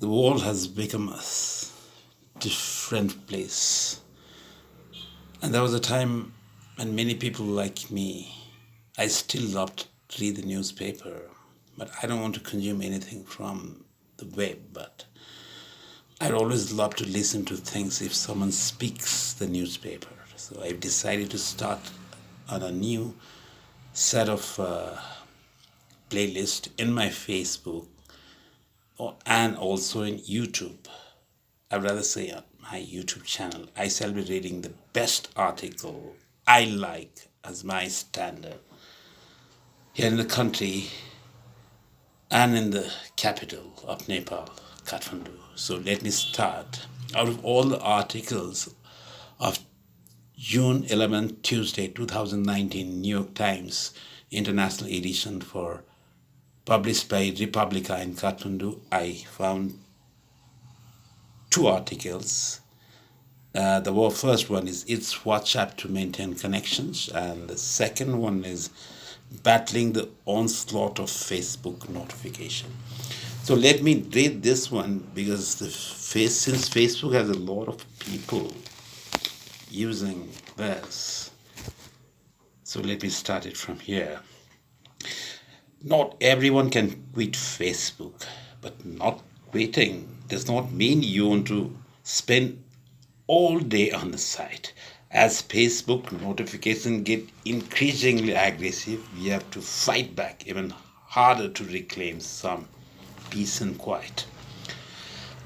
The world has become a different place. And there was a time when many people like me, I still loved to read the newspaper, but I don't want to consume anything from the web. But I'd always love to listen to things if someone speaks the newspaper. So I've decided to start on a new set of playlist in my Facebook and also in YouTube. I'd rather say on my YouTube channel. I shall be reading the best article I like as my standard here in the country and in the capital of Nepal, Kathmandu. So let me start. Out of all the articles of June 11th, Tuesday, 2019, New York Times International Edition for published by Republica in Kathmandu, I found two articles. The first one is It's WhatsApp to Maintain Connections, and the second one is Battling the Onslaught of Facebook Notification. So let me read this one because since Facebook has a lot of people using this, so let me start it from here. Not everyone can quit Facebook, but not quitting does not mean you want to spend all day on the site. As Facebook notifications get increasingly aggressive, we have to fight back even harder to reclaim some peace and quiet.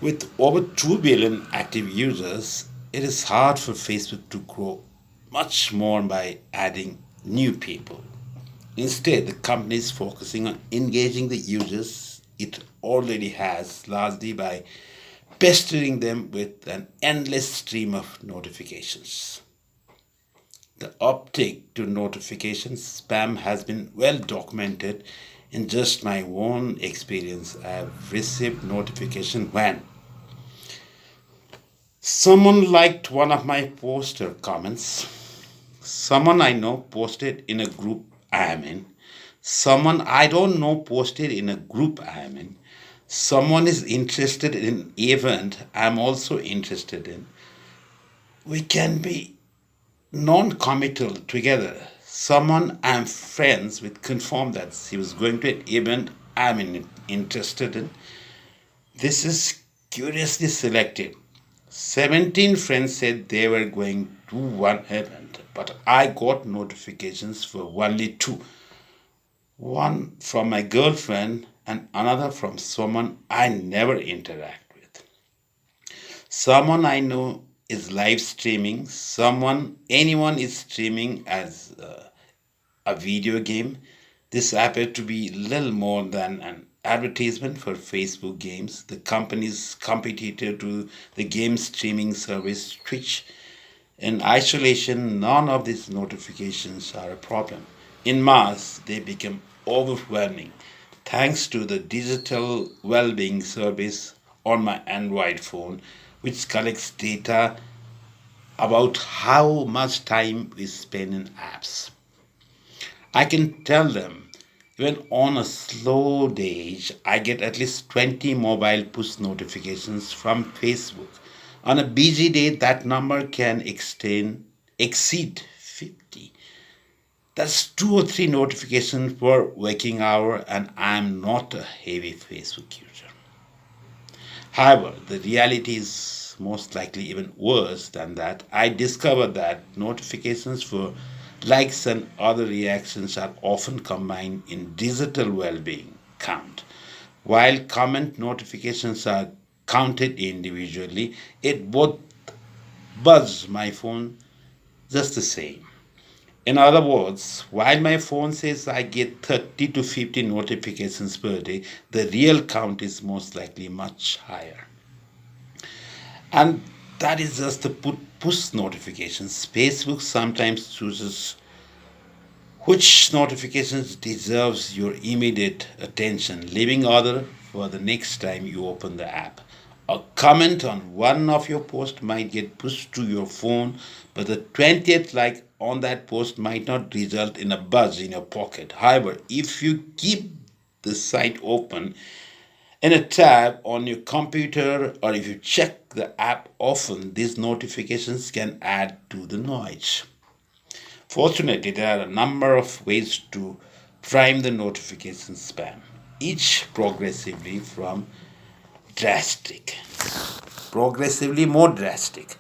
With over 2 billion active users, it is hard for Facebook to grow much more by adding new people. Instead, the company is focusing on engaging the users it already has, largely by pestering them with an endless stream of notifications. The uptick to notification spam has been well documented. In just my own experience, I have received notification when someone liked one of my poster comments, someone I know posted in a group I am in, someone I don't know posted in a group I am in, someone is interested in an event I'm also interested in. We can be non-committal together. Someone I'm friends with confirmed that he was going to an event interested in. This is curiously selected. 17 friends said they were going to one event, but I got notifications for only two. One from my girlfriend and another from someone I never interact with. Someone I know is live streaming, anyone is streaming as a video game. This appeared to be little more than an advertisement for Facebook Games, the company's competitor to the game streaming service Twitch. In isolation, none of these notifications are a problem. In mass, they become overwhelming thanks to the digital well-being service on my Android phone, which collects data about how much time we spend in apps. I can tell them even on a slow day, I get at least 20 mobile push notifications from Facebook. On a busy day, that number can exceed 50. That's two or three notifications per waking hour, and I'm not a heavy Facebook user. However, the reality is most likely even worse than that. I discovered that notifications for likes and other reactions are often combined in digital well being count. While comment notifications are counted individually, it both buzz my phone just the same. In other words, while my phone says I get 30 to 50 notifications per day, the real count is most likely much higher. And that is just the push notifications. Facebook sometimes chooses which notifications deserves your immediate attention, leaving other for the next time you open the app. A comment on one of your posts might get pushed to your phone, but the 20th like on that post might not result in a buzz in your pocket. However, if you keep the site open in a tab on your computer, or if you check the app often, these notifications can add to the noise. Fortunately, there are a number of ways to prime the notification spam, each drastic, progressively more drastic.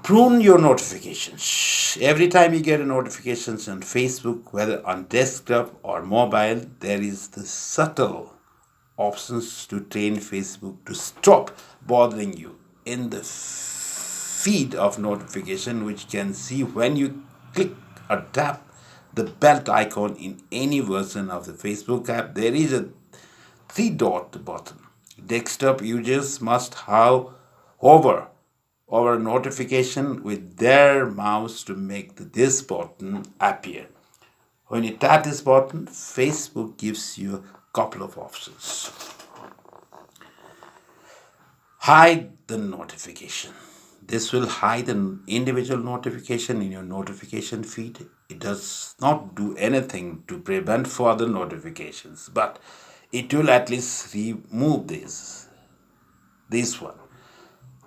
Prune your notifications. Every time you get a notifications on Facebook, whether on desktop or mobile, there is the subtle options to train Facebook to stop bothering you in the feed of notification, which can see when you click or tap the belt icon in any version of the Facebook app. There is a three dot button. Desktop users must hover over notification with their mouse to make this button appear. When you tap this button, Facebook gives you a couple of options. Hide the notification. This will hide an individual notification in your notification feed. It does not do anything to prevent further notifications, but it will at least remove this one.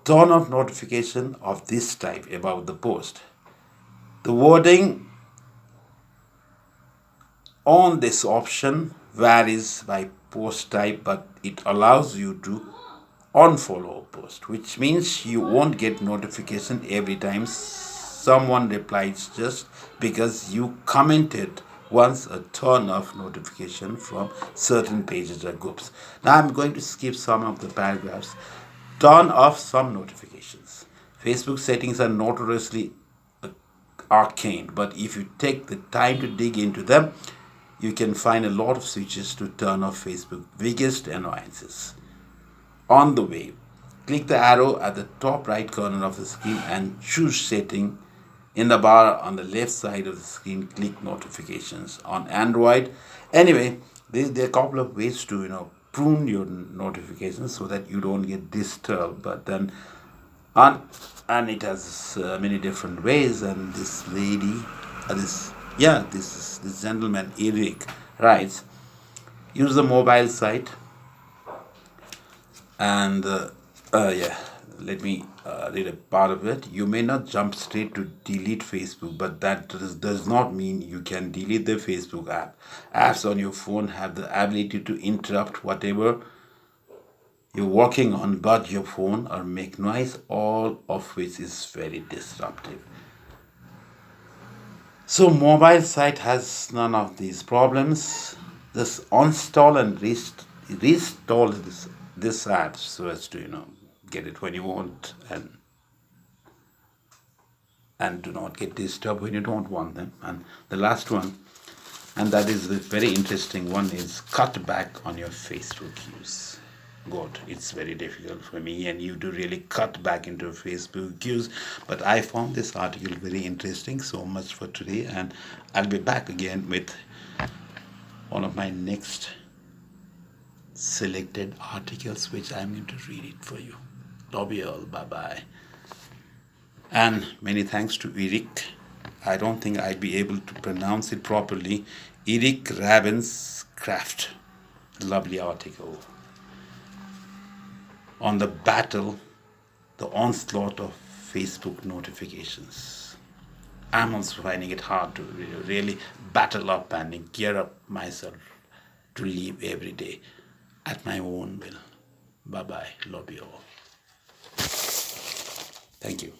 Turn off notification of this type about the post. The wording on this option varies by post type, but it allows you to unfollow a post, which means you won't get notification every time someone replies just because you commented once. A turn off notification from certain pages or groups. Now I'm going to skip some of the paragraphs. Turn off some notifications. Facebook settings are notoriously arcane, but if you take the time to dig into them, you can find a lot of switches to turn off Facebook's biggest annoyances. On the way, click the arrow at the top right corner of the screen and choose setting. In the bar on the left side of the screen, click notifications. On Android, anyway, there are a couple of ways to prune your notifications so that you don't get disturbed. But then on, and it has many different ways. And this lady, this gentleman Eric writes, use the mobile site and let me read a part of it. You may not jump straight to delete Facebook, but that does not mean you can delete the Facebook app. Apps on your phone have the ability to interrupt whatever you're working on, but your phone or make noise, all of which is very disruptive. So mobile site has none of these problems. Just uninstall and restall this app so as to get it when you want, and do not get disturbed when you don't want them. And the last one, and that is the very interesting one, is cut back on your Facebook use. God, it's very difficult for me and you to really cut back into Facebook use, but I found this article very interesting. So much for today, and I'll be back again with one of my next selected articles, which I'm going to read it for you. Love you all. Bye bye. And many thanks to Eric. I don't think I'd be able to pronounce it properly. Eric Ravenscraft. Lovely article on the onslaught of Facebook notifications. I'm also finding it hard to really battle up and gear up myself to live every day at my own will. Bye bye. Love you all. Thank you.